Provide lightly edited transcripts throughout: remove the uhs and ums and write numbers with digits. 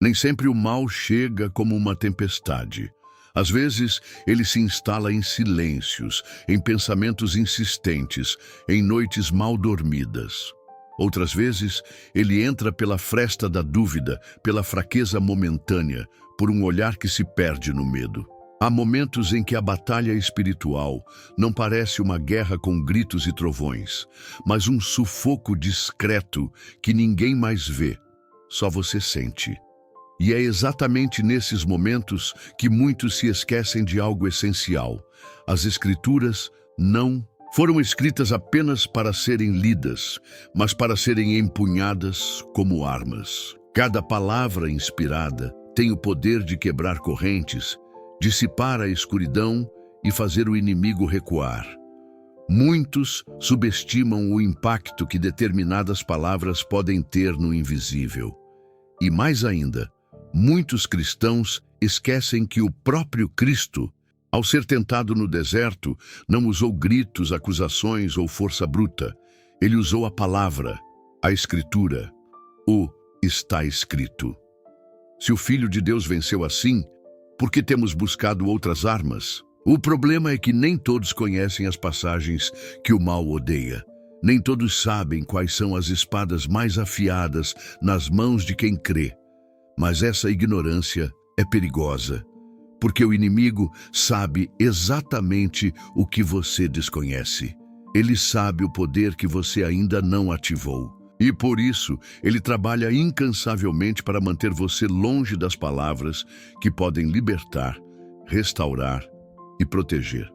Nem sempre o mal chega como uma tempestade. Às vezes, ele se instala em silêncios, em pensamentos insistentes, em noites mal dormidas. Outras vezes, ele entra pela fresta da dúvida, pela fraqueza momentânea, por um olhar que se perde no medo. Há momentos em que a batalha espiritual não parece uma guerra com gritos e trovões, mas um sufoco discreto que ninguém mais vê, só você sente. E é exatamente nesses momentos que muitos se esquecem de algo essencial. As Escrituras não foram escritas apenas para serem lidas, mas para serem empunhadas como armas. Cada palavra inspirada tem o poder de quebrar correntes, dissipar a escuridão e fazer o inimigo recuar. Muitos subestimam o impacto que determinadas palavras podem ter no invisível. E mais ainda, muitos cristãos esquecem que o próprio Cristo, ao ser tentado no deserto, não usou gritos, acusações ou força bruta. Ele usou a palavra, a Escritura, o está escrito. Se o Filho de Deus venceu assim, por que temos buscado outras armas? O problema é que nem todos conhecem as passagens que o mal odeia. Nem todos sabem quais são as espadas mais afiadas nas mãos de quem crê. Mas essa ignorância é perigosa, porque o inimigo sabe exatamente o que você desconhece. Ele sabe o poder que você ainda não ativou. E por isso, ele trabalha incansavelmente para manter você longe das palavras que podem libertar, restaurar e proteger.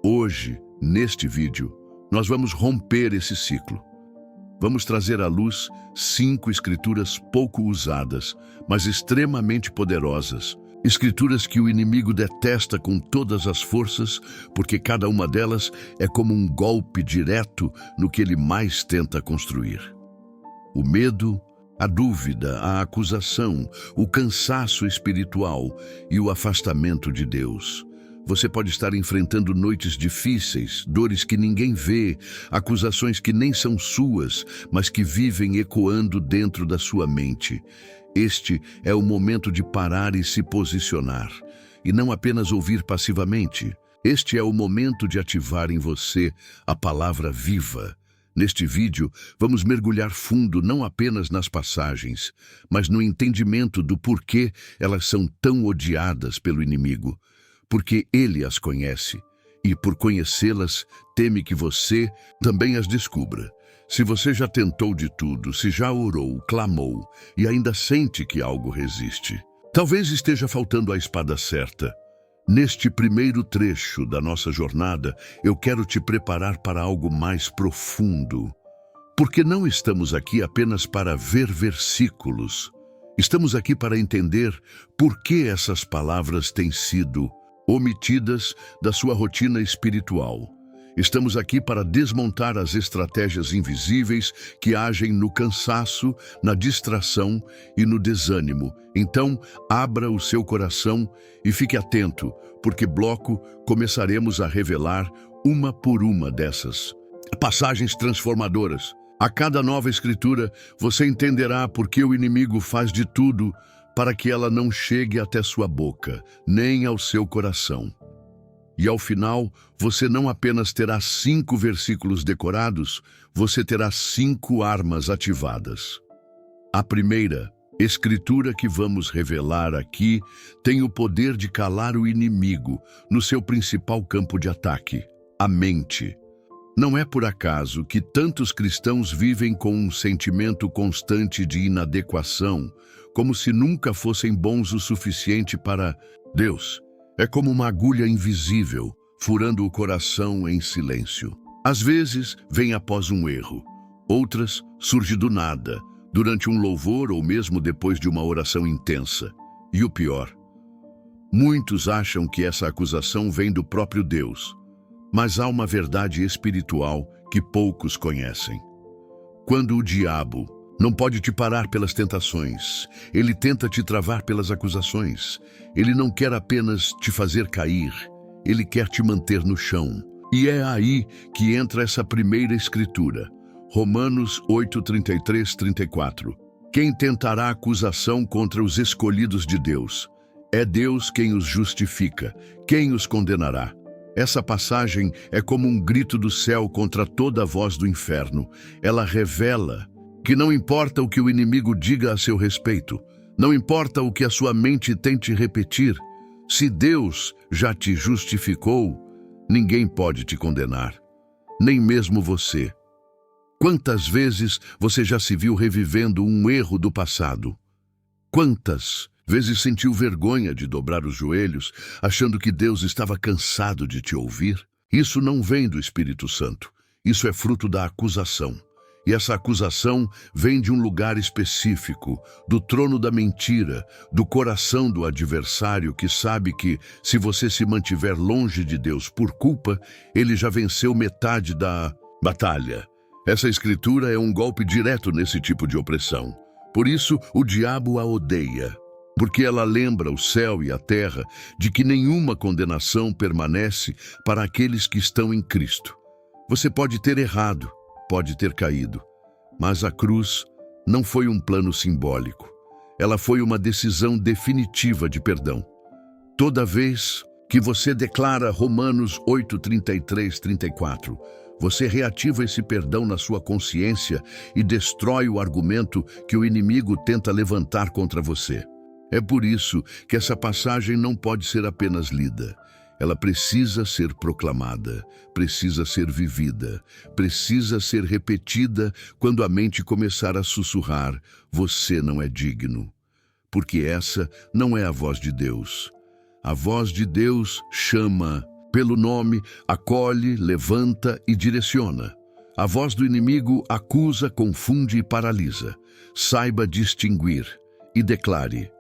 Hoje, neste vídeo, nós vamos romper esse ciclo. Vamos trazer à luz 5 escrituras pouco usadas, mas extremamente poderosas. Escrituras que o inimigo detesta com todas as forças, porque cada uma delas é como um golpe direto no que ele mais tenta construir. O medo, a dúvida, a acusação, o cansaço espiritual e o afastamento de Deus. Você pode estar enfrentando noites difíceis, dores que ninguém vê, acusações que nem são suas, mas que vivem ecoando dentro da sua mente. Este é o momento de parar e se posicionar, e não apenas ouvir passivamente. Este é o momento de ativar em você a palavra viva. Neste vídeo, vamos mergulhar fundo não apenas nas passagens, mas no entendimento do porquê elas são tão odiadas pelo inimigo. Porque ele as conhece, e por conhecê-las, teme que você também as descubra. Se você já tentou de tudo, se já orou, clamou, e ainda sente que algo resiste, talvez esteja faltando a espada certa. Neste primeiro trecho da nossa jornada, eu quero te preparar para algo mais profundo. Porque não estamos aqui apenas para ver versículos. Estamos aqui para entender por que essas palavras têm sido omitidas da sua rotina espiritual. Estamos aqui para desmontar as estratégias invisíveis que agem no cansaço, na distração e no desânimo. Então, abra o seu coração e fique atento, porque bloco começaremos a revelar uma por uma dessas passagens transformadoras. A cada nova escritura, você entenderá por que o inimigo faz de tudo para que ela não chegue até sua boca, nem ao seu coração. E ao final, você não apenas terá 5 versículos decorados, você terá 5 armas ativadas. A primeira escritura que vamos revelar aqui tem o poder de calar o inimigo no seu principal campo de ataque, a mente. Não é por acaso que tantos cristãos vivem com um sentimento constante de inadequação, como se nunca fossem bons o suficiente para Deus. É como uma agulha invisível, furando o coração em silêncio. Às vezes, vem após um erro. Outras, surge do nada, durante um louvor ou mesmo depois de uma oração intensa. E o pior, muitos acham que essa acusação vem do próprio Deus. Mas há uma verdade espiritual que poucos conhecem. Quando o diabo não pode te parar pelas tentações, ele tenta te travar pelas acusações. Ele não quer apenas te fazer cair, ele quer te manter no chão. E é aí que entra essa primeira escritura, Romanos 8, 33, 34. Quem tentará acusação contra os escolhidos de Deus? É Deus quem os justifica. Quem os condenará? Essa passagem é como um grito do céu contra toda a voz do inferno. Ela revela que não importa o que o inimigo diga a seu respeito, não importa o que a sua mente tente repetir, se Deus já te justificou, ninguém pode te condenar, nem mesmo você. Quantas vezes você já se viu revivendo um erro do passado? Quantas vezes sentiu vergonha de dobrar os joelhos, achando que Deus estava cansado de te ouvir? Isso não vem do Espírito Santo. Isso é fruto da acusação. E essa acusação vem de um lugar específico, do trono da mentira, do coração do adversário que sabe que, se você se mantiver longe de Deus por culpa, ele já venceu metade da batalha. Essa escritura é um golpe direto nesse tipo de opressão. Por isso, o diabo a odeia, porque ela lembra o céu e a terra de que nenhuma condenação permanece para aqueles que estão em Cristo. Você pode ter errado, pode ter caído, mas a cruz não foi um plano simbólico. Ela foi uma decisão definitiva de perdão. Toda vez que você declara Romanos 8:33-34, você reativa esse perdão na sua consciência e destrói o argumento que o inimigo tenta levantar contra você. É por isso que essa passagem não pode ser apenas lida. Ela precisa ser proclamada, precisa ser vivida, precisa ser repetida quando a mente começar a sussurrar: você não é digno. Porque essa não é a voz de Deus. A voz de Deus chama pelo nome, acolhe, levanta e direciona. A voz do inimigo acusa, confunde e paralisa. Saiba distinguir e declare: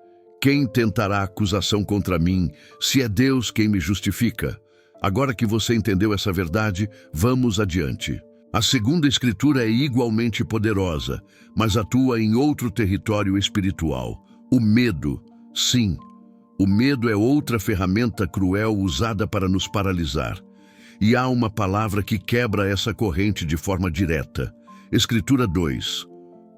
quem tentará acusação contra mim, se é Deus quem me justifica? Agora que você entendeu essa verdade, vamos adiante. A segunda escritura é igualmente poderosa, mas atua em outro território espiritual: o medo. Sim, o medo é outra ferramenta cruel usada para nos paralisar. E há uma palavra que quebra essa corrente de forma direta. Escritura 2,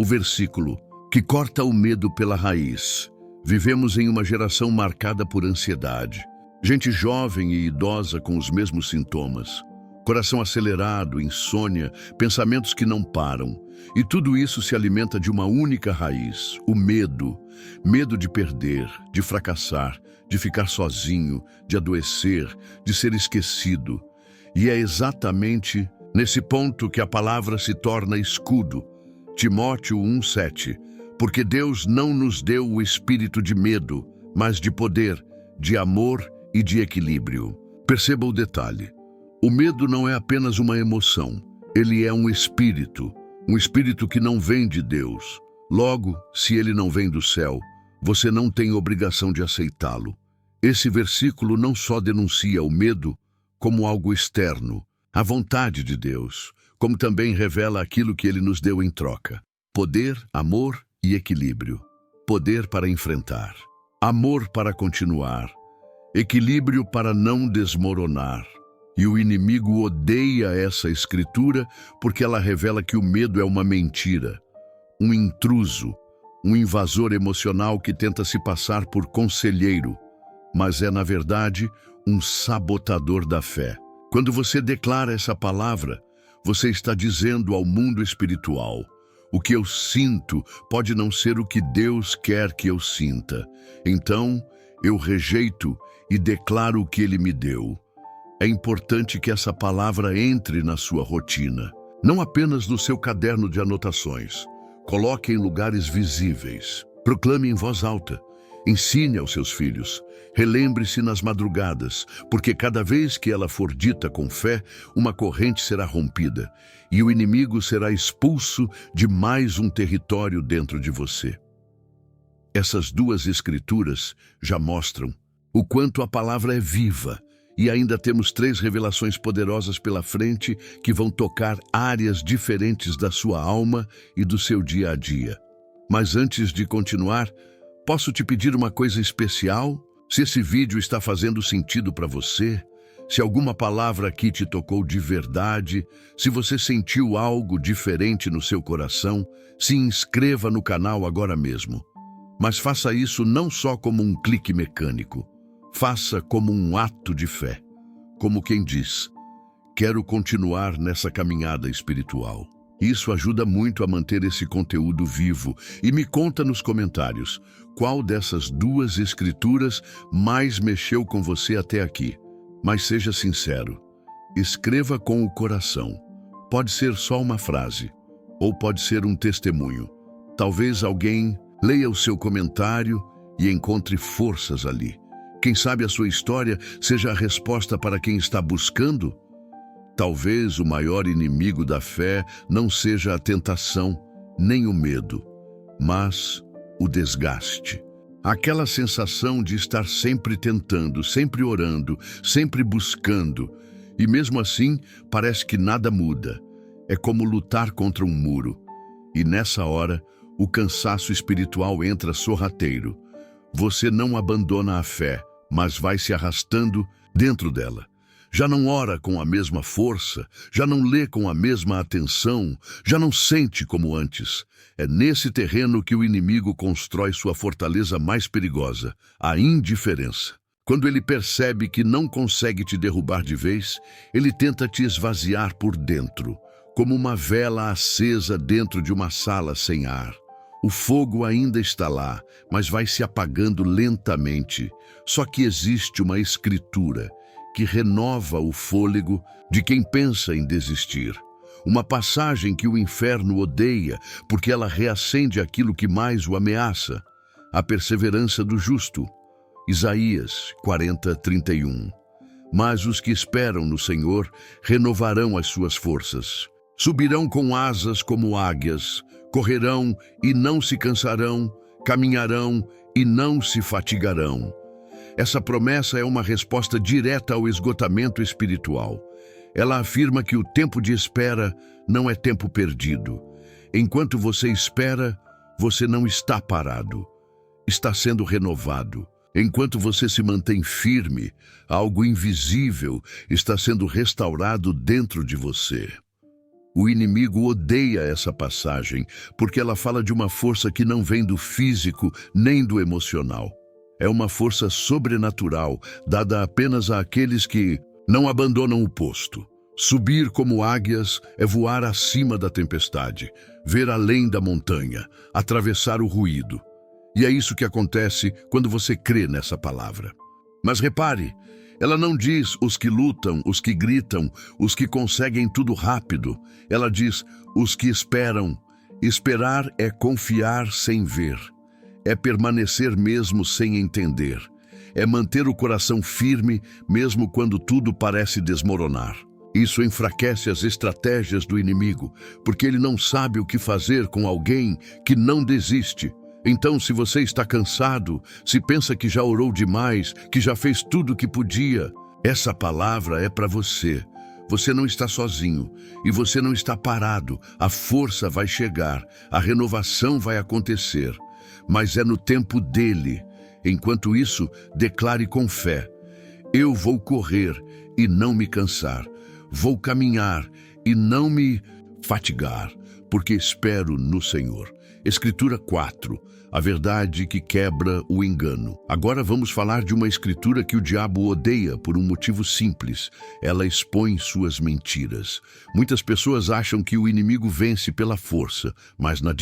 o versículo, que corta o medo pela raiz. Vivemos em uma geração marcada por ansiedade. Gente jovem e idosa com os mesmos sintomas. Coração acelerado, insônia, pensamentos que não param. E tudo isso se alimenta de uma única raiz: o medo. Medo de perder, de fracassar, de ficar sozinho, de adoecer, de ser esquecido. E é exatamente nesse ponto que a palavra se torna escudo. Timóteo 1:7. Porque Deus não nos deu o espírito de medo, mas de poder, de amor e de equilíbrio. Perceba o detalhe. O medo não é apenas uma emoção. Ele é um espírito que não vem de Deus. Logo, se ele não vem do céu, você não tem obrigação de aceitá-lo. Esse versículo não só denuncia o medo como algo externo, a vontade de Deus, como também revela aquilo que ele nos deu em troca: poder, amor e equilíbrio. Poder para enfrentar, amor para continuar, equilíbrio para não desmoronar. E o inimigo odeia essa escritura porque ela revela que o medo é uma mentira, um intruso, um invasor emocional que tenta se passar por conselheiro, mas é, na verdade, um sabotador da fé. Quando você declara essa palavra, você está dizendo ao mundo espiritual: o que eu sinto pode não ser o que Deus quer que eu sinta. Então, eu rejeito e declaro o que Ele me deu. É importante que essa palavra entre na sua rotina, não apenas no seu caderno de anotações. Coloque em lugares visíveis. Proclame em voz alta. Ensine aos seus filhos. Relembre-se nas madrugadas, porque cada vez que ela for dita com fé, uma corrente será rompida e o inimigo será expulso de mais um território dentro de você. Essas duas escrituras já mostram o quanto a palavra é viva, e ainda temos 3 revelações poderosas pela frente que vão tocar áreas diferentes da sua alma e do seu dia a dia. Mas antes de continuar, posso te pedir uma coisa especial? Se esse vídeo está fazendo sentido para você, Se alguma palavra aqui te tocou de verdade, se você sentiu algo diferente no seu coração, se inscreva no canal agora mesmo. Mas faça isso não só como um clique mecânico. Faça como um ato de fé. Como quem diz, quero continuar nessa caminhada espiritual. Isso ajuda muito a manter esse conteúdo vivo. E me conta nos comentários, qual dessas duas escrituras mais mexeu com você até aqui? Mas seja sincero, escreva com o coração. Pode ser só uma frase, ou pode ser um testemunho. Talvez alguém leia o seu comentário e encontre forças ali. Quem sabe a sua história seja a resposta para quem está buscando? Talvez o maior inimigo da fé não seja a tentação, nem o medo, mas o desgaste. Aquela sensação de estar sempre tentando, sempre orando, sempre buscando, e mesmo assim parece que nada muda. É como lutar contra um muro. E nessa hora, o cansaço espiritual entra sorrateiro. Você não abandona a fé, mas vai se arrastando dentro dela. Já não ora com a mesma força, já não lê com a mesma atenção, já não sente como antes. É nesse terreno que o inimigo constrói sua fortaleza mais perigosa, a indiferença. Quando ele percebe que não consegue te derrubar de vez, ele tenta te esvaziar por dentro, como uma vela acesa dentro de uma sala sem ar. O fogo ainda está lá, mas vai se apagando lentamente. Só que existe uma escritura que renova o fôlego de quem pensa em desistir. Uma passagem que o inferno odeia, porque ela reacende aquilo que mais o ameaça, a perseverança do justo. Isaías 40:31. Mas os que esperam no Senhor renovarão as suas forças. Subirão com asas como águias, correrão e não se cansarão, caminharão e não se fatigarão. Essa promessa é uma resposta direta ao esgotamento espiritual. Ela afirma que o tempo de espera não é tempo perdido. Enquanto você espera, você não está parado. Está sendo renovado. Enquanto você se mantém firme, algo invisível está sendo restaurado dentro de você. O inimigo odeia essa passagem, porque ela fala de uma força que não vem do físico nem do emocional. É uma força sobrenatural, dada apenas àqueles que não abandonam o posto. Subir como águias é voar acima da tempestade, ver além da montanha, atravessar o ruído. E é isso que acontece quando você crê nessa palavra. Mas repare, ela não diz os que lutam, os que gritam, os que conseguem tudo rápido. Ela diz os que esperam. Esperar é confiar sem ver. É permanecer mesmo sem entender. É manter o coração firme mesmo quando tudo parece desmoronar. Isso enfraquece as estratégias do inimigo, porque ele não sabe o que fazer com alguém que não desiste. Então, se você está cansado, se pensa que já orou demais, que já fez tudo o que podia, essa palavra é para você. Você não está sozinho e você não está parado. A força vai chegar, a renovação vai acontecer, mas é no tempo dele. Enquanto isso, declare com fé: eu vou correr e não me cansar, vou caminhar e não me fatigar, porque espero no Senhor. Escritura 4, a verdade que quebra o engano. Agora vamos falar de uma escritura que o diabo odeia por um motivo simples. Ela expõe suas mentiras. Muitas pessoas acham que o inimigo vence pela força, mas na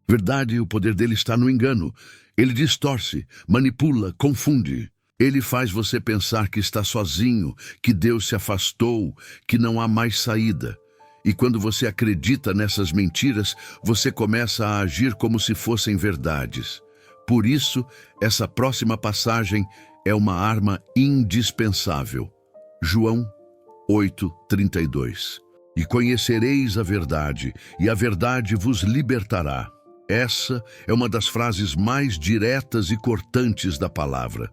verdade o poder dele está no engano. Ele distorce, manipula, confunde. Ele faz você pensar que está sozinho, que Deus se afastou, que não há mais saída. E quando você acredita nessas mentiras, você começa a agir como se fossem verdades. Por isso, essa próxima passagem é uma arma indispensável. João 8:32. E conhecereis a verdade, e a verdade vos libertará. Essa é uma das frases mais diretas e cortantes da palavra.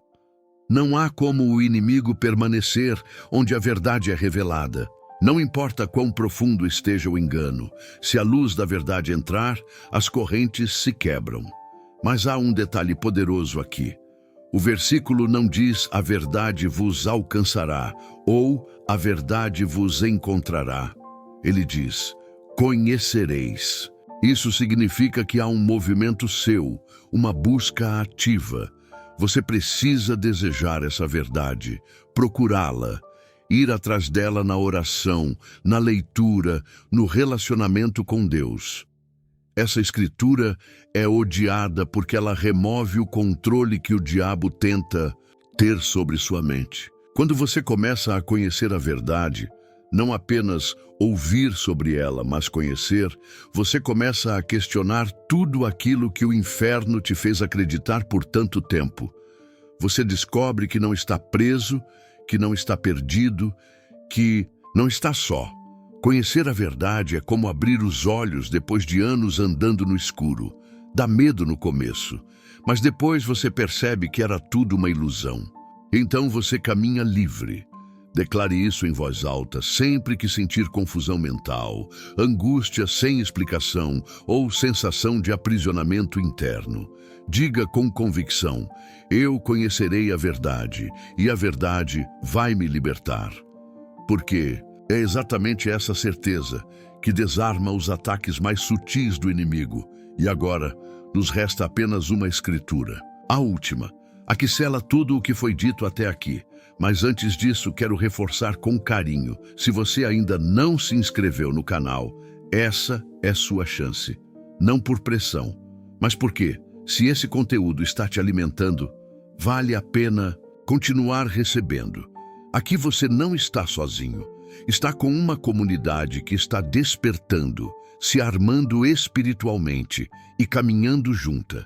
Não há como o inimigo permanecer onde a verdade é revelada. Não importa quão profundo esteja o engano, se a luz da verdade entrar, as correntes se quebram. Mas há um detalhe poderoso aqui. O versículo não diz a verdade vos alcançará ou a verdade vos encontrará. Ele diz, conhecereis. Isso significa que há um movimento seu, uma busca ativa. Você precisa desejar essa verdade, procurá-la, ir atrás dela na oração, na leitura, no relacionamento com Deus. Essa escritura é odiada porque ela remove o controle que o diabo tenta ter sobre sua mente. Quando você começa a conhecer a verdade, não apenas ouvir sobre ela, mas conhecer, você começa a questionar tudo aquilo que o inferno te fez acreditar por tanto tempo. Você descobre que não está preso, que não está perdido, que não está só. Conhecer a verdade é como abrir os olhos depois de anos andando no escuro. Dá medo no começo, mas depois você percebe que era tudo uma ilusão. Então você caminha livre. Declare isso em voz alta sempre que sentir confusão mental, angústia sem explicação ou sensação de aprisionamento interno. Diga com convicção, eu conhecerei a verdade e a verdade vai me libertar. Porque é exatamente essa certeza que desarma os ataques mais sutis do inimigo. E agora, nos resta apenas uma escritura. A última, a que sela tudo o que foi dito até aqui. Mas antes disso, quero reforçar com carinho. Se você ainda não se inscreveu no canal, essa é sua chance. Não por pressão, mas porque, se esse conteúdo está te alimentando, vale a pena continuar recebendo. Aqui você não está sozinho. Está com uma comunidade que está despertando, se armando espiritualmente e caminhando junta.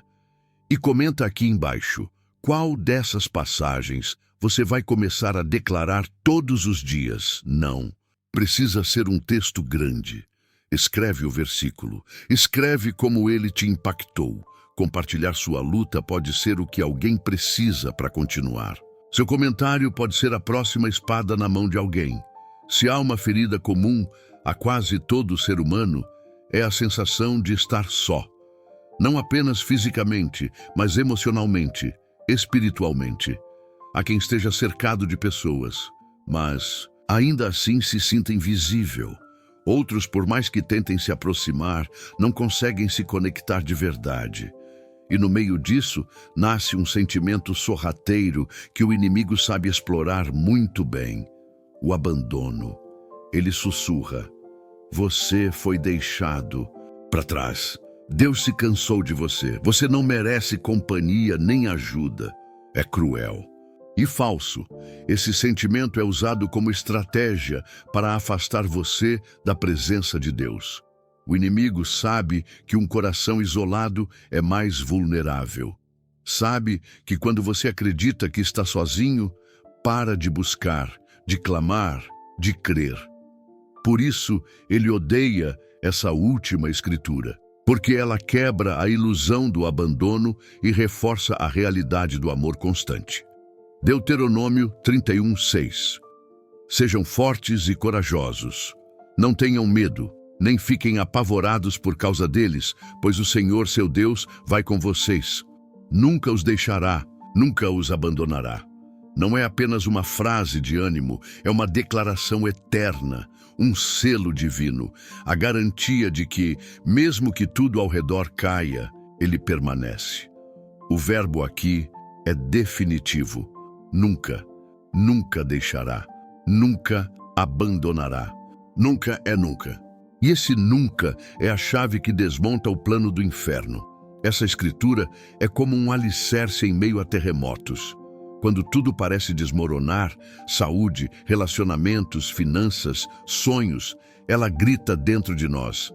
E comenta aqui embaixo, qual dessas passagens você vai começar a declarar todos os dias? Não. Precisa ser um texto grande. Escreve o versículo. Escreve como ele te impactou. Compartilhar sua luta pode ser o que alguém precisa para continuar. Seu comentário pode ser a próxima espada na mão de alguém. Se há uma ferida comum a quase todo ser humano, é a sensação de estar só. Não apenas fisicamente, mas emocionalmente, espiritualmente. Há quem esteja cercado de pessoas, mas ainda assim se sinta invisível. Outros, por mais que tentem se aproximar, não conseguem se conectar de verdade. E no meio disso, nasce um sentimento sorrateiro que o inimigo sabe explorar muito bem. O abandono. Ele sussurra. Você foi deixado para trás. Deus se cansou de você. Você não merece companhia nem ajuda. É cruel. E falso. Esse sentimento é usado como estratégia para afastar você da presença de Deus. O inimigo sabe que um coração isolado é mais vulnerável. Sabe que quando você acredita que está sozinho, para de buscar, de clamar, de crer. Por isso, ele odeia essa última escritura, porque ela quebra a ilusão do abandono e reforça a realidade do amor constante. Deuteronômio 31:6. Sejam fortes e corajosos. Não tenham medo, nem fiquem apavorados por causa deles, pois o Senhor, seu Deus, vai com vocês. Nunca os deixará, nunca os abandonará. Não é apenas uma frase de ânimo, é uma declaração eterna, um selo divino, a garantia de que, mesmo que tudo ao redor caia, ele permanece. O verbo aqui é definitivo. Nunca, nunca deixará, nunca abandonará. Nunca é nunca. E esse nunca é a chave que desmonta o plano do inferno. Essa escritura é como um alicerce em meio a terremotos. Quando tudo parece desmoronar, saúde, relacionamentos, finanças, sonhos, ela grita dentro de nós.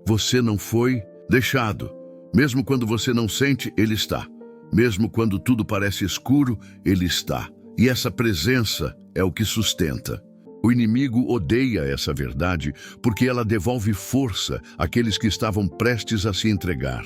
Você não foi deixado. Mesmo quando você não sente, ele está. Mesmo quando tudo parece escuro, ele está. E essa presença é o que sustenta. O inimigo odeia essa verdade porque ela devolve força àqueles que estavam prestes a se entregar.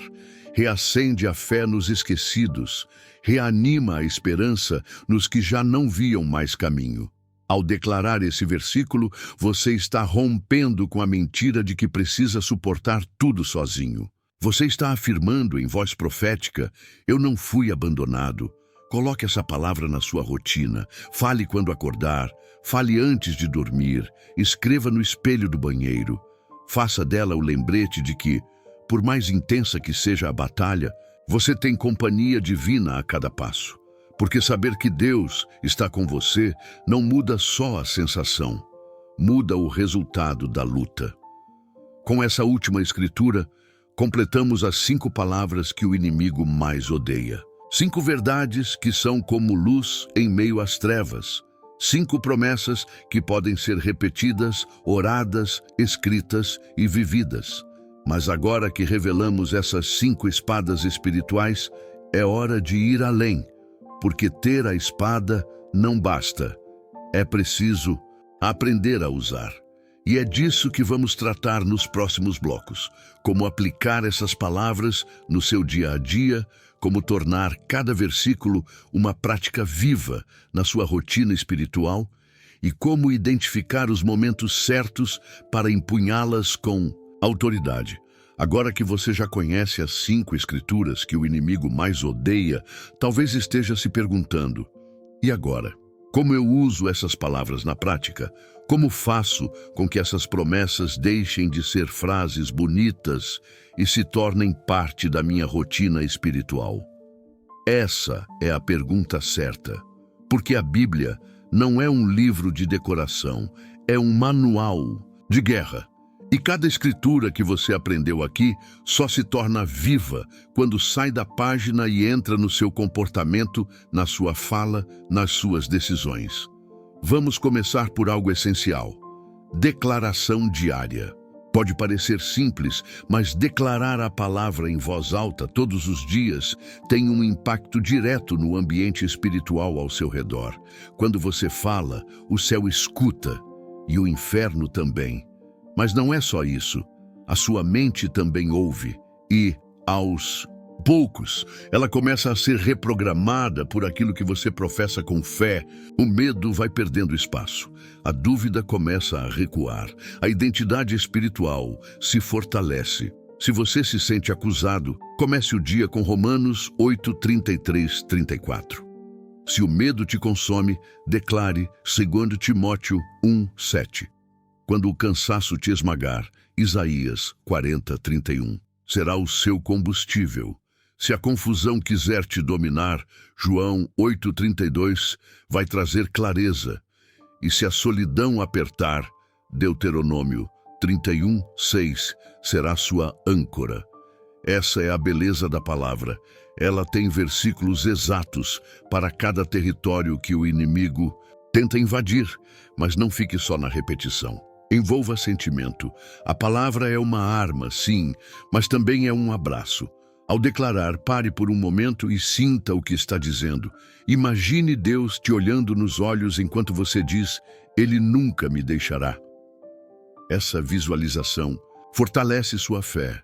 Reacende a fé nos esquecidos, reanima a esperança nos que já não viam mais caminho. Ao declarar esse versículo, você está rompendo com a mentira de que precisa suportar tudo sozinho. Você está afirmando em voz profética, eu não fui abandonado. Coloque essa palavra na sua rotina. Fale quando acordar, fale antes de dormir, escreva no espelho do banheiro. Faça dela o lembrete de que, por mais intensa que seja a batalha, você tem companhia divina a cada passo. Porque saber que Deus está com você não muda só a sensação, muda o resultado da luta. Com essa última escritura, completamos as 5 palavras que o inimigo mais odeia. 5 verdades que são como luz em meio às trevas. 5 promessas que podem ser repetidas, oradas, escritas e vividas. Mas agora que revelamos essas 5 espadas espirituais, é hora de ir além, porque ter a espada não basta. É preciso aprender a usar. E é disso que vamos tratar nos próximos blocos. Como aplicar essas palavras no seu dia a dia, como tornar cada versículo uma prática viva na sua rotina espiritual e como identificar os momentos certos para empunhá-las com autoridade. Agora que você já conhece as 5 escrituras que o inimigo mais odeia, talvez esteja se perguntando: e agora? Como eu uso essas palavras na prática? Como faço com que essas promessas deixem de ser frases bonitas e se tornem parte da minha rotina espiritual? Essa é a pergunta certa, porque a Bíblia não é um livro de decoração, é um manual de guerra. E cada escritura que você aprendeu aqui só se torna viva quando sai da página e entra no seu comportamento, na sua fala, nas suas decisões. Vamos começar por algo essencial: declaração diária. Pode parecer simples, mas declarar a palavra em voz alta todos os dias tem um impacto direto no ambiente espiritual ao seu redor. Quando você fala, o céu escuta e o inferno também. Mas não é só isso. A sua mente também ouve e, aos poucos, ela começa a ser reprogramada por aquilo que você professa com fé. O medo vai perdendo espaço. A dúvida começa a recuar. A identidade espiritual se fortalece. Se você se sente acusado, comece o dia com Romanos 8, 33, 34. Se o medo te consome, declare 2 Timóteo 1, 7. Quando o cansaço te esmagar, Isaías 40, 31. Será o seu combustível. Se a confusão quiser te dominar, João 8, 32 vai trazer clareza. E se a solidão apertar, Deuteronômio 31, 6 será sua âncora. Essa é a beleza da palavra. Ela tem versículos exatos para cada território que o inimigo tenta invadir, mas não fique só na repetição. Envolva sentimento. A palavra é uma arma, sim, mas também é um abraço. Ao declarar, pare por um momento e sinta o que está dizendo. Imagine Deus te olhando nos olhos enquanto você diz: Ele nunca me deixará. Essa visualização fortalece sua fé,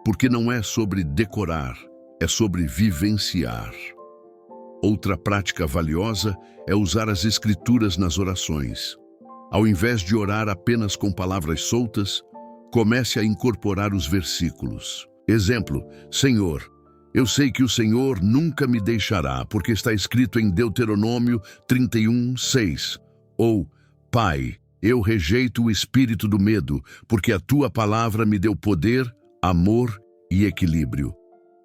porque não é sobre decorar, é sobre vivenciar. Outra prática valiosa é usar as escrituras nas orações. Ao invés de orar apenas com palavras soltas, comece a incorporar os versículos. Exemplo: Senhor, eu sei que o Senhor nunca me deixará, porque está escrito em Deuteronômio 31, 6. Ou, Pai, eu rejeito o espírito do medo, porque a tua palavra me deu poder, amor e equilíbrio.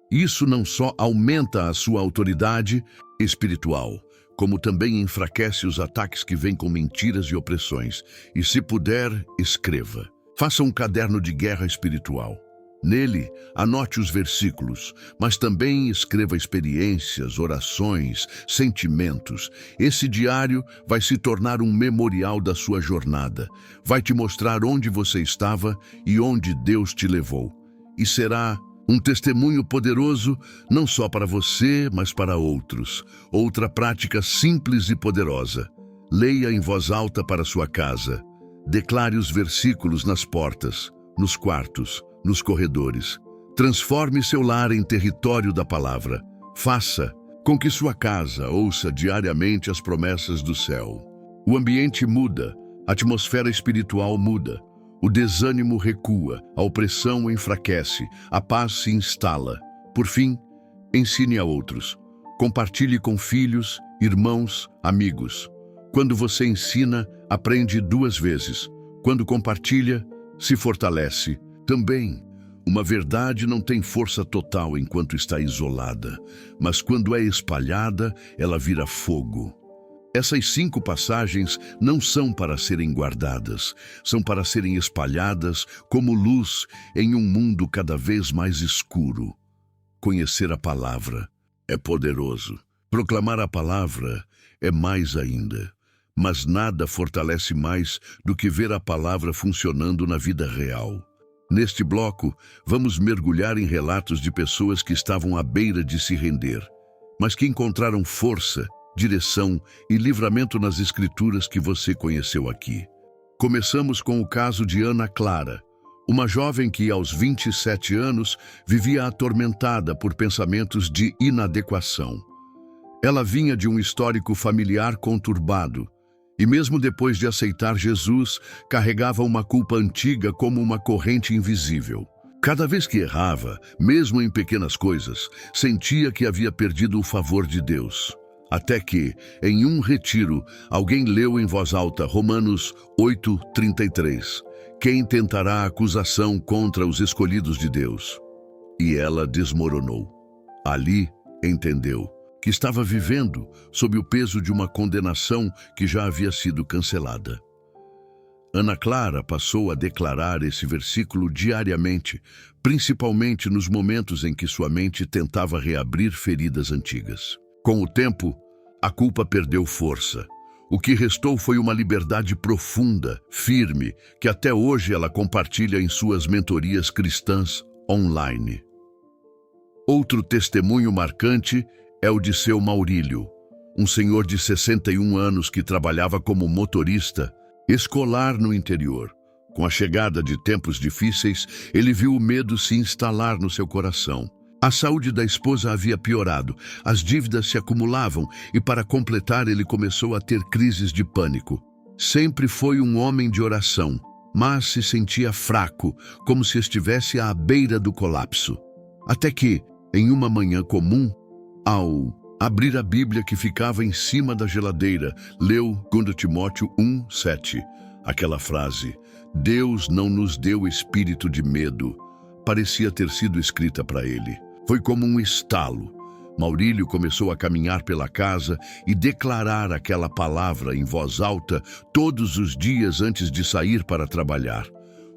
Isso não só aumenta a sua autoridade espiritual, como também enfraquece os ataques que vêm com mentiras e opressões. E se puder, escreva. Faça um caderno de guerra espiritual. Nele, anote os versículos, mas também escreva experiências, orações, sentimentos. Esse diário vai se tornar um memorial da sua jornada. Vai te mostrar onde você estava e onde Deus te levou. E será um testemunho poderoso, não só para você, mas para outros. Outra prática simples e poderosa: leia em voz alta para sua casa. Declare os versículos nas portas, nos quartos, nos corredores. Transforme seu lar em território da palavra. Faça com que sua casa ouça diariamente as promessas do céu. O ambiente muda, a atmosfera espiritual muda. O desânimo recua, a opressão enfraquece, a paz se instala. Por fim, ensine a outros. Compartilhe com filhos, irmãos, amigos. Quando você ensina, aprende 2 vezes. Quando compartilha, se fortalece. Também, uma verdade não tem força total enquanto está isolada, mas quando é espalhada, ela vira fogo. Essas 5 passagens não são para serem guardadas, são para serem espalhadas como luz em um mundo cada vez mais escuro. Conhecer a palavra é poderoso. Proclamar a palavra é mais ainda. Mas nada fortalece mais do que ver a palavra funcionando na vida real. Neste bloco, vamos mergulhar em relatos de pessoas que estavam à beira de se render, mas que encontraram força, direção e livramento nas escrituras que você conheceu aqui. Começamos com o caso de Ana Clara, uma jovem que, aos 27 anos, vivia atormentada por pensamentos de inadequação. Ela vinha de um histórico familiar conturbado, e mesmo depois de aceitar Jesus, carregava uma culpa antiga como uma corrente invisível. Cada vez que errava, mesmo em pequenas coisas, sentia que havia perdido o favor de Deus. Até que, em um retiro, alguém leu em voz alta Romanos 8:33. Quem tentará acusação contra os escolhidos de Deus? E ela desmoronou. Ali, entendeu que estava vivendo sob o peso de uma condenação que já havia sido cancelada. Ana Clara passou a declarar esse versículo diariamente, principalmente nos momentos em que sua mente tentava reabrir feridas antigas. Com o tempo, a culpa perdeu força. O que restou foi uma liberdade profunda, firme, que até hoje ela compartilha em suas mentorias cristãs online. Outro testemunho marcante é o de seu Maurílio, um senhor de 61 anos que trabalhava como motorista escolar no interior. Com a chegada de tempos difíceis, ele viu o medo se instalar no seu coração. A saúde da esposa havia piorado, as dívidas se acumulavam e, para completar, ele começou a ter crises de pânico. Sempre foi um homem de oração, mas se sentia fraco, como se estivesse à beira do colapso. Até que, em uma manhã comum, ao abrir a Bíblia que ficava em cima da geladeira, leu 2 Timóteo 1:7. Aquela frase, Deus não nos deu espírito de medo, parecia ter sido escrita para ele. Foi como um estalo. Maurílio começou a caminhar pela casa e declarar aquela palavra em voz alta todos os dias antes de sair para trabalhar.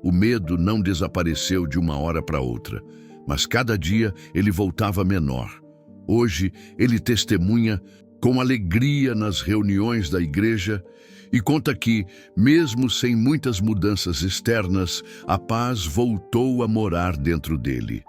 O medo não desapareceu de uma hora para outra, mas cada dia ele voltava menor. Hoje, ele testemunha com alegria nas reuniões da igreja e conta que, mesmo sem muitas mudanças externas, a paz voltou a morar dentro dele.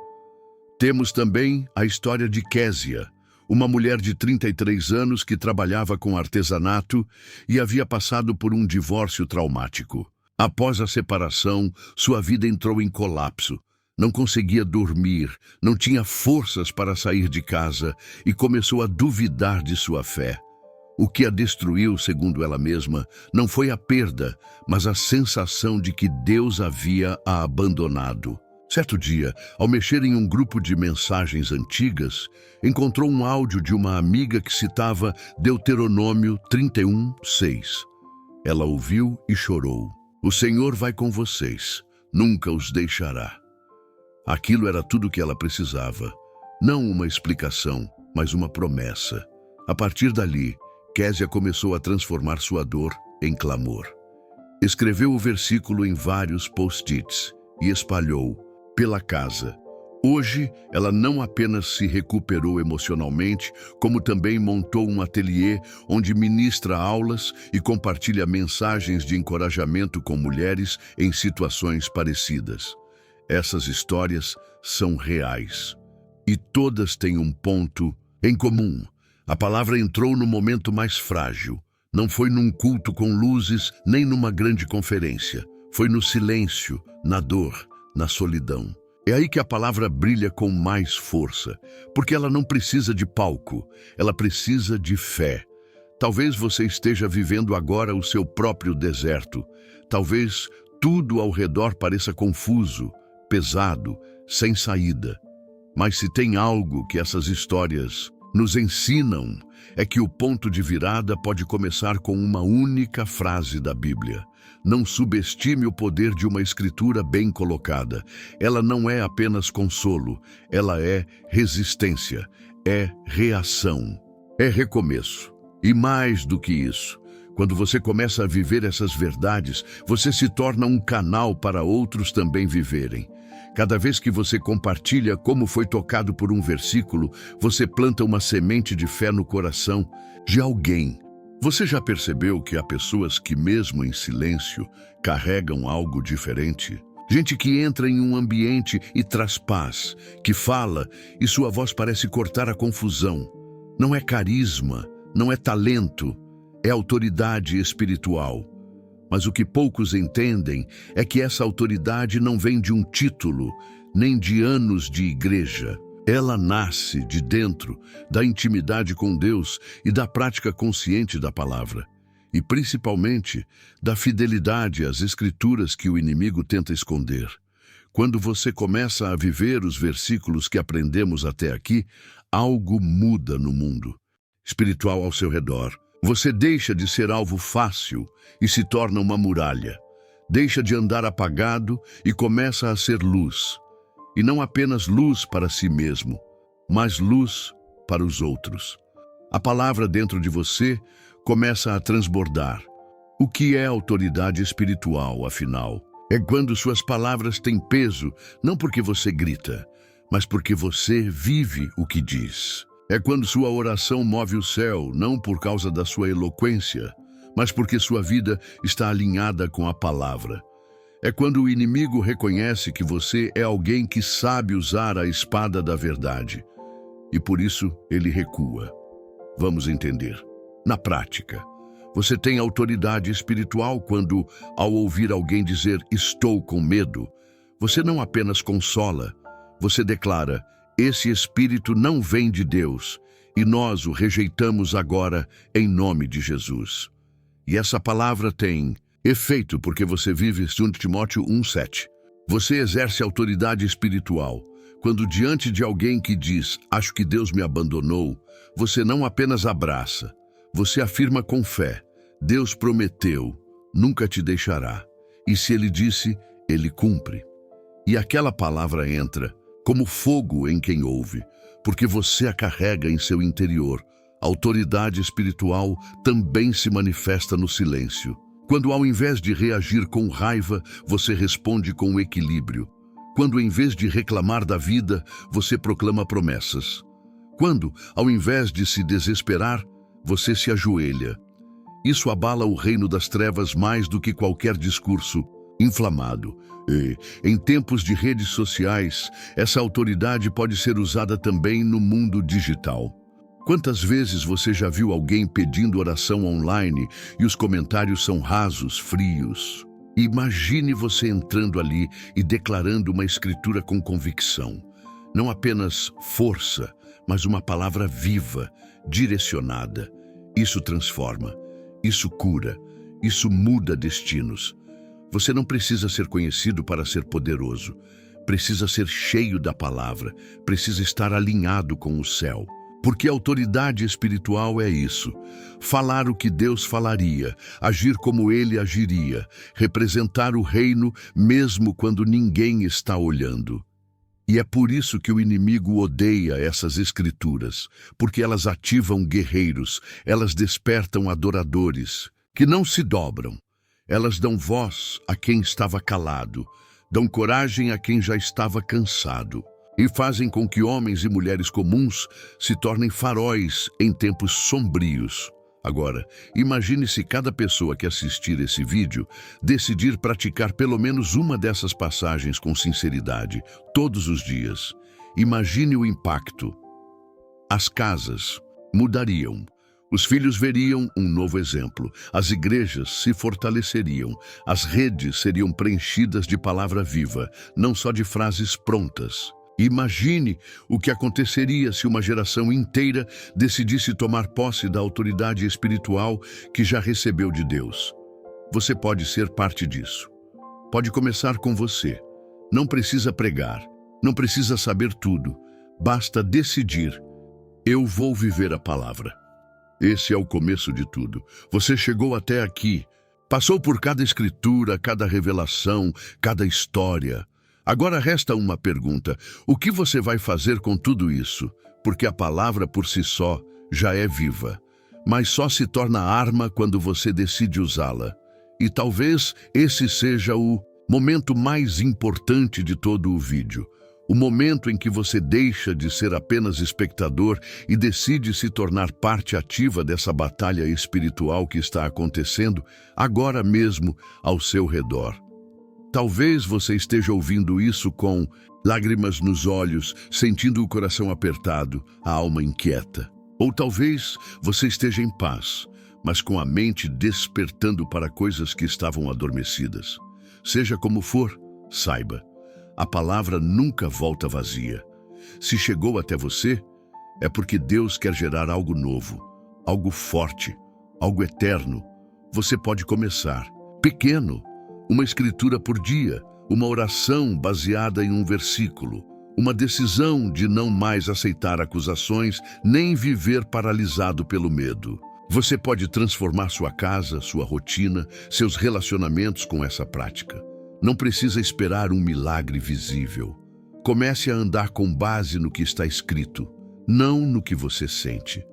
Temos também a história de Késia, uma mulher de 33 anos que trabalhava com artesanato e havia passado por um divórcio traumático. Após a separação, sua vida entrou em colapso. Não conseguia dormir, não tinha forças para sair de casa e começou a duvidar de sua fé. O que a destruiu, segundo ela mesma, não foi a perda, mas a sensação de que Deus havia a abandonado. Certo dia, ao mexer em um grupo de mensagens antigas, encontrou um áudio de uma amiga que citava Deuteronômio 31:6. Ela ouviu e chorou. O Senhor vai com vocês, nunca os deixará. Aquilo era tudo o que ela precisava. Não uma explicação, mas uma promessa. A partir dali, Késia começou a transformar sua dor em clamor. Escreveu o versículo em vários post-its e espalhou pela casa. Hoje, ela não apenas se recuperou emocionalmente, como também montou um ateliê onde ministra aulas e compartilha mensagens de encorajamento com mulheres em situações parecidas. Essas histórias são reais e todas têm um ponto em comum. A palavra entrou no momento mais frágil. Não foi num culto com luzes, nem numa grande conferência. Foi no silêncio, na dor, na solidão. É aí que a palavra brilha com mais força, porque ela não precisa de palco, ela precisa de fé. Talvez você esteja vivendo agora o seu próprio deserto. Talvez tudo ao redor pareça confuso, pesado, sem saída. Mas se tem algo que essas histórias nos ensinam é que o ponto de virada pode começar com uma única frase da Bíblia. Não subestime o poder de uma escritura bem colocada. Ela não é apenas consolo, ela é resistência, é reação, é recomeço. E mais do que isso, quando você começa a viver essas verdades, você se torna um canal para outros também viverem. Cada vez que você compartilha como foi tocado por um versículo, você planta uma semente de fé no coração de alguém. Você já percebeu que há pessoas que, mesmo em silêncio, carregam algo diferente? Gente que entra em um ambiente e traz paz, que fala e sua voz parece cortar a confusão. Não é carisma, não é talento, é autoridade espiritual. Mas o que poucos entendem é que essa autoridade não vem de um título, nem de anos de igreja. Ela nasce de dentro da intimidade com Deus e da prática consciente da palavra. E principalmente da fidelidade às escrituras que o inimigo tenta esconder. Quando você começa a viver os versículos que aprendemos até aqui, algo muda no mundo espiritual ao seu redor. Você deixa de ser alvo fácil e se torna uma muralha. Deixa de andar apagado e começa a ser luz. E não apenas luz para si mesmo, mas luz para os outros. A palavra dentro de você começa a transbordar. O que é autoridade espiritual, afinal? É quando suas palavras têm peso, não porque você grita, mas porque você vive o que diz. É quando sua oração move o céu, não por causa da sua eloquência, mas porque sua vida está alinhada com a palavra. É quando o inimigo reconhece que você é alguém que sabe usar a espada da verdade. E por isso ele recua. Vamos entender. Na prática, você tem autoridade espiritual quando, ao ouvir alguém dizer "estou com medo", você não apenas consola, você declara: esse espírito não vem de Deus, e nós o rejeitamos agora em nome de Jesus. E essa palavra tem efeito porque você vive 2 Timóteo 1:7. Você exerce autoridade espiritual. Quando diante de alguém que diz, acho que Deus me abandonou, você não apenas abraça, você afirma com fé, Deus prometeu, nunca te deixará. E se Ele disse, Ele cumpre. E aquela palavra entra como fogo em quem ouve, porque você a carrega em seu interior. A autoridade espiritual também se manifesta no silêncio. Quando, ao invés de reagir com raiva, você responde com equilíbrio. Quando, em vez de reclamar da vida, você proclama promessas. Quando, ao invés de se desesperar, você se ajoelha. Isso abala o reino das trevas mais do que qualquer discurso inflamado. E, em tempos de redes sociais, essa autoridade pode ser usada também no mundo digital. Quantas vezes você já viu alguém pedindo oração online e os comentários são rasos, frios? Imagine você entrando ali e declarando uma escritura com convicção. Não apenas força, mas uma palavra viva, direcionada. Isso transforma, isso cura, isso muda destinos. Você não precisa ser conhecido para ser poderoso. Precisa ser cheio da palavra, precisa estar alinhado com o céu. Porque a autoridade espiritual é isso: falar o que Deus falaria, agir como Ele agiria, representar o reino mesmo quando ninguém está olhando. E é por isso que o inimigo odeia essas escrituras, porque elas ativam guerreiros, elas despertam adoradores, que não se dobram. Elas dão voz a quem estava calado, dão coragem a quem já estava cansado. E fazem com que homens e mulheres comuns se tornem faróis em tempos sombrios. Agora, imagine se cada pessoa que assistir esse vídeo decidir praticar pelo menos uma dessas passagens com sinceridade, todos os dias. Imagine o impacto. As casas mudariam. Os filhos veriam um novo exemplo. As igrejas se fortaleceriam. As redes seriam preenchidas de palavra viva, não só de frases prontas. Imagine o que aconteceria se uma geração inteira decidisse tomar posse da autoridade espiritual que já recebeu de Deus. Você pode ser parte disso. Pode começar com você. Não precisa pregar, não precisa saber tudo. Basta decidir. Eu vou viver a palavra. Esse é o começo de tudo. Você chegou até aqui, passou por cada escritura, cada revelação, cada história. Agora resta uma pergunta: o que você vai fazer com tudo isso? Porque a palavra por si só já é viva, mas só se torna arma quando você decide usá-la. E talvez esse seja o momento mais importante de todo o vídeo. O momento em que você deixa de ser apenas espectador e decide se tornar parte ativa dessa batalha espiritual que está acontecendo agora mesmo ao seu redor. Talvez você esteja ouvindo isso com lágrimas nos olhos, sentindo o coração apertado, a alma inquieta. Ou talvez você esteja em paz, mas com a mente despertando para coisas que estavam adormecidas. Seja como for, saiba, a palavra nunca volta vazia. Se chegou até você, é porque Deus quer gerar algo novo, algo forte, algo eterno. Você pode começar pequeno, uma escritura por dia, uma oração baseada em um versículo, uma decisão de não mais aceitar acusações nem viver paralisado pelo medo. Você pode transformar sua casa, sua rotina, seus relacionamentos com essa prática. Não precisa esperar um milagre visível. Comece a andar com base no que está escrito, não no que você sente.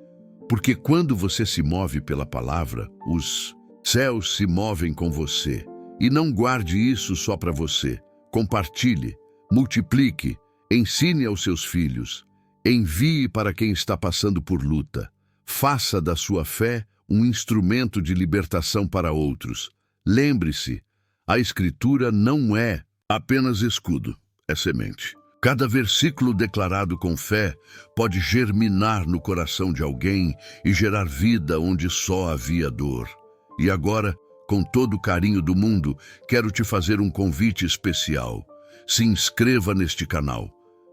Porque quando você se move pela palavra, os céus se movem com você. E não guarde isso só para você. Compartilhe, multiplique, ensine aos seus filhos. Envie para quem está passando por luta. Faça da sua fé um instrumento de libertação para outros. Lembre-se, a Escritura não é apenas escudo, é semente. Cada versículo declarado com fé pode germinar no coração de alguém e gerar vida onde só havia dor. E agora, com todo o carinho do mundo, quero te fazer um convite especial. Se inscreva neste canal,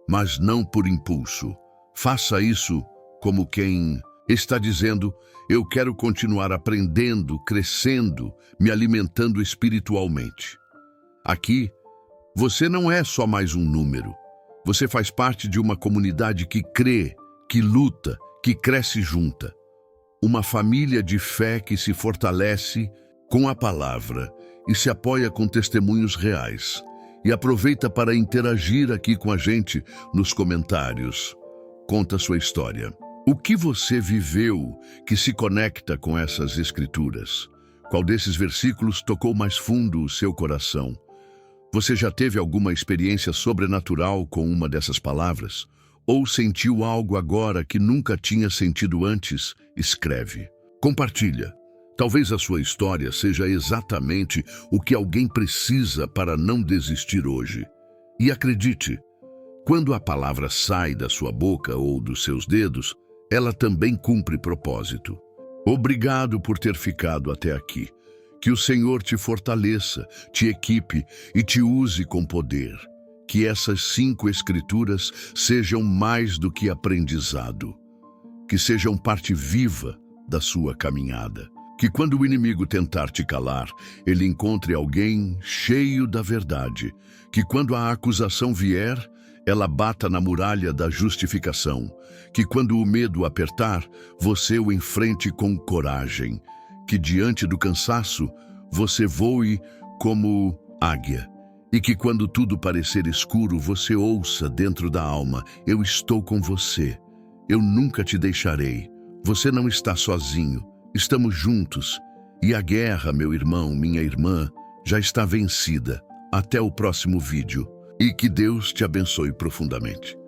mas não por impulso. Faça isso como quem está dizendo: eu quero continuar aprendendo, crescendo, me alimentando espiritualmente. Aqui, você não é só mais um número. Você faz parte de uma comunidade que crê, que luta, que cresce junta. Uma família de fé que se fortalece com a palavra e se apoia com testemunhos reais. E aproveita para interagir aqui com a gente nos comentários. Conta sua história. O que você viveu que se conecta com essas escrituras? Qual desses versículos tocou mais fundo o seu coração? Você já teve alguma experiência sobrenatural com uma dessas palavras? Ou sentiu algo agora que nunca tinha sentido antes? Escreve. Compartilha. Talvez a sua história seja exatamente o que alguém precisa para não desistir hoje. E acredite, quando a palavra sai da sua boca ou dos seus dedos, ela também cumpre propósito. Obrigado por ter ficado até aqui. Que o Senhor te fortaleça, te equipe e te use com poder. Que essas 5 escrituras sejam mais do que aprendizado. Que sejam parte viva da sua caminhada. Que quando o inimigo tentar te calar, ele encontre alguém cheio da verdade. Que quando a acusação vier, ela bata na muralha da justificação. Que quando o medo apertar, você o enfrente com coragem. Que diante do cansaço, você voe como águia. E que quando tudo parecer escuro, você ouça dentro da alma: eu estou com você. Eu nunca te deixarei. Você não está sozinho. Estamos juntos. E a guerra, meu irmão, minha irmã, já está vencida. Até o próximo vídeo. E que Deus te abençoe profundamente.